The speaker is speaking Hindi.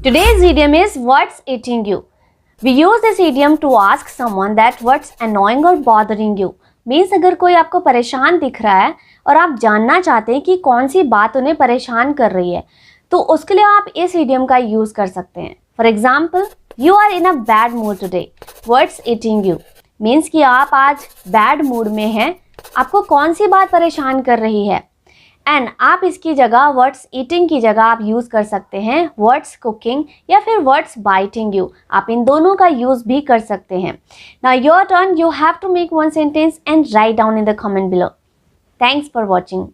Today's idiom is what's eating you. We use this idiom to ask someone that what's annoying or bothering you. Means अगर कोई आपको परेशान दिख रहा है और आप जानना चाहते हैं कि कौन सी बात उन्हें परेशान कर रही है, तो उसके लिए आप इस idiom का यूज कर सकते हैं. For example, you are in a bad mood today. What's eating you means कि आप आज बैड मूड में हैं, आपको कौन सी बात परेशान कर रही है. एंड आप इसकी जगह व्हाट्स ईटिंग की जगह आप यूज़ कर सकते हैं व्हाट्स कुकिंग या फिर व्हाट्स बाइटिंग यू. आप इन दोनों का यूज़ भी कर सकते हैं. Now your turn, you have to make one sentence and write down in the comment below. Thanks for watching.